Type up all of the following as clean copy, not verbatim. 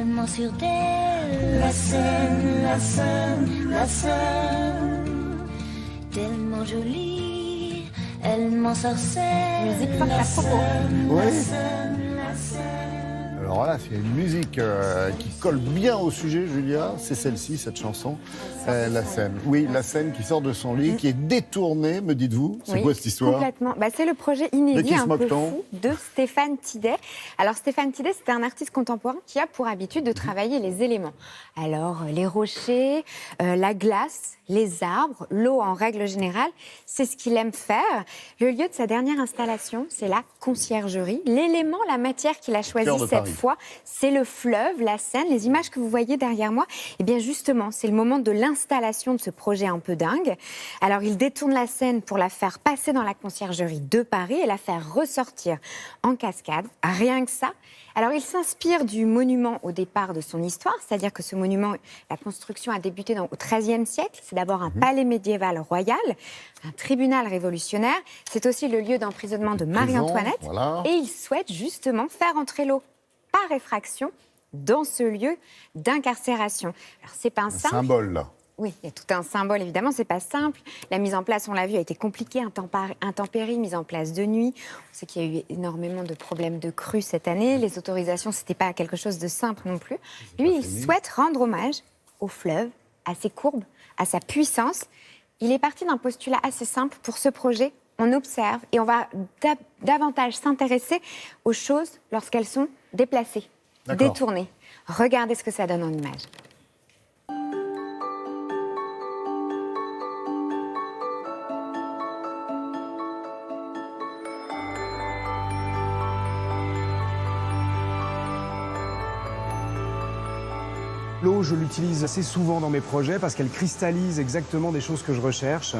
tellement sûre d'elle. La Seine, la Seine, la Seine, tellement jolie, elle m'ensorcelle. Musique forte à propos. Oui. La Seine. Alors là, c'est une musique qui colle bien au sujet, Julia. C'est celle-ci, cette chanson, La Seine. Oui, La Seine qui sort de son lit, qui est détournée, me dites-vous. C'est Oui, quoi cette histoire? Complètement. C'est le projet De inédit, qui se un peu moque-t-on fou, de Stéphane Tidet. Alors Stéphane Tidet, c'était un artiste contemporain qui a pour habitude de travailler les éléments. Alors les rochers, la glace, les arbres, l'eau en règle générale, c'est ce qu'il aime faire. Le lieu de sa dernière installation, c'est la conciergerie. L'élément, la matière qu'il a choisi Cœur de cette Paris. fois, c'est le fleuve, la Seine. Les images que vous voyez derrière moi, eh bien justement, c'est le moment de l'installation de ce projet un peu dingue. Alors il détourne la Seine pour la faire passer dans la conciergerie de Paris et la faire ressortir en cascade. Rien que ça. Alors il s'inspire du monument au départ de son histoire, c'est-à-dire que ce monument, la construction a débuté au XIIIe siècle. C'est d'abord un palais médiéval royal, un tribunal révolutionnaire. C'est aussi le lieu d'emprisonnement de Marie-Antoinette. Voilà. Et il souhaite justement faire entrer l'eau par effraction dans ce lieu d'incarcération. Alors c'est pas un Un simple. symbole, là. Oui, il y a tout un symbole, évidemment, c'est pas simple. La mise en place, on l'a vu, a été compliquée, intempérie, mise en place de nuit. On sait qu'il y a eu énormément de problèmes de crue cette année. Les autorisations, c'était pas quelque chose de simple non plus. Lui, il souhaite rendre hommage au fleuve, à ses courbes, à sa puissance. Il est parti d'un postulat assez simple pour ce projet. On observe et on va davantage s'intéresser aux choses lorsqu'elles sont déplacées, D'accord. détournées. Regardez ce que ça donne en image. L'eau, je l'utilise assez souvent dans mes projets parce qu'elle cristallise exactement des choses que je recherche,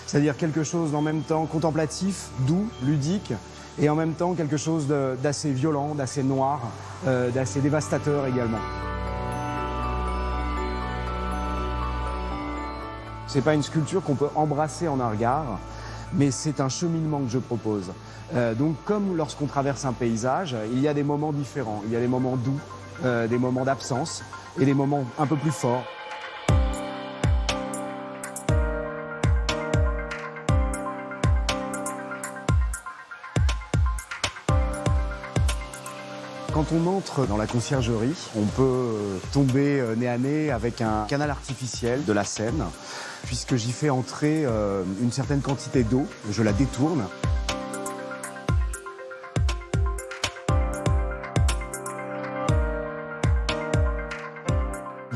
c'est-à-dire quelque chose en même temps contemplatif, doux, ludique, et en même temps quelque chose d'assez violent, d'assez noir, d'assez dévastateur également. C'est pas une sculpture qu'on peut embrasser en un regard, mais c'est un cheminement que je propose. Donc comme lorsqu'on traverse un paysage, il y a des moments différents, il y a des moments doux, des moments d'absence et des moments un peu plus forts. Quand on entre dans la conciergerie, on peut tomber nez à nez avec un canal artificiel de la Seine, puisque j'y fais entrer une certaine quantité d'eau, je la détourne.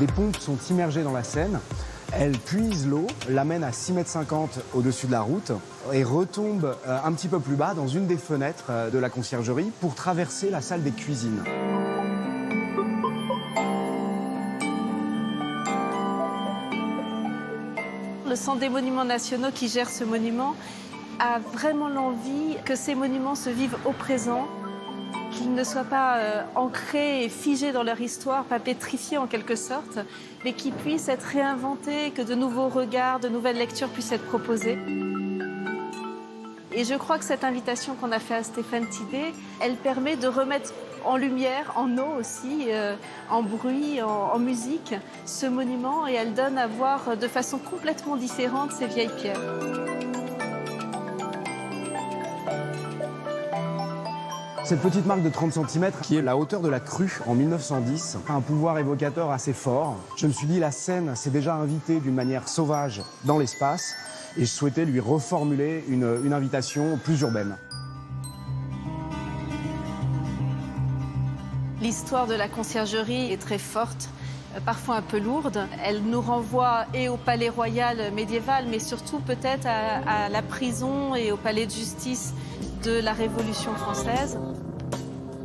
Les pompes sont immergées dans la Seine, elles puisent l'eau, l'amènent à 6,50 m au-dessus de la route et retombent un petit peu plus bas dans une des fenêtres de la conciergerie pour traverser la salle des cuisines. Le Centre des monuments nationaux qui gère ce monument a vraiment l'envie que ces monuments se vivent au présent, qu'ils ne soient pas ancrés et figés dans leur histoire, pas pétrifiés en quelque sorte, mais qu'ils puissent être réinventés, que de nouveaux regards, de nouvelles lectures puissent être proposées. Et je crois que cette invitation qu'on a faite à Stéphane Tidet, elle permet de remettre en lumière, en eau aussi, en bruit, en musique, ce monument, et elle donne à voir de façon complètement différente ces vieilles pierres. Cette petite marque de 30 cm, qui est la hauteur de la crue en 1910, a un pouvoir évocateur assez fort. Je me suis dit, la Seine s'est déjà invitée d'une manière sauvage dans l'espace, et je souhaitais lui reformuler une invitation plus urbaine. L'histoire de la conciergerie est très forte, parfois un peu lourde. Elle nous renvoie et au palais royal médiéval, mais surtout peut-être à la prison et au palais de justice de la Révolution française.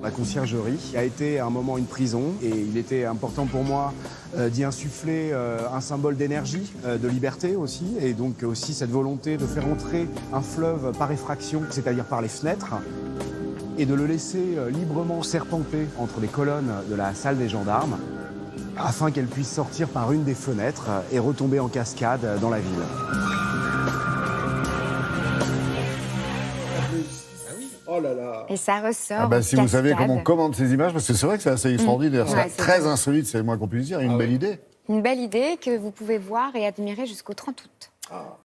La conciergerie a été à un moment une prison et il était important pour moi d'y insuffler un symbole d'énergie, de liberté aussi, et donc aussi cette volonté de faire entrer un fleuve par effraction, c'est-à-dire par les fenêtres, et de le laisser librement serpenter entre les colonnes de la salle des gendarmes, afin qu'elle puisse sortir par une des fenêtres et retomber en cascade dans la ville. Oh là là. Et ça ressort. Ah bah, en si vous savez cascade. comment on commande ces images, parce que c'est vrai que c'est assez extraordinaire, Ouais, c'est c'est très vrai. insolite, c'est le moins qu'on puisse dire, une belle idée. Une belle idée que vous pouvez voir et admirer jusqu'au 30 août.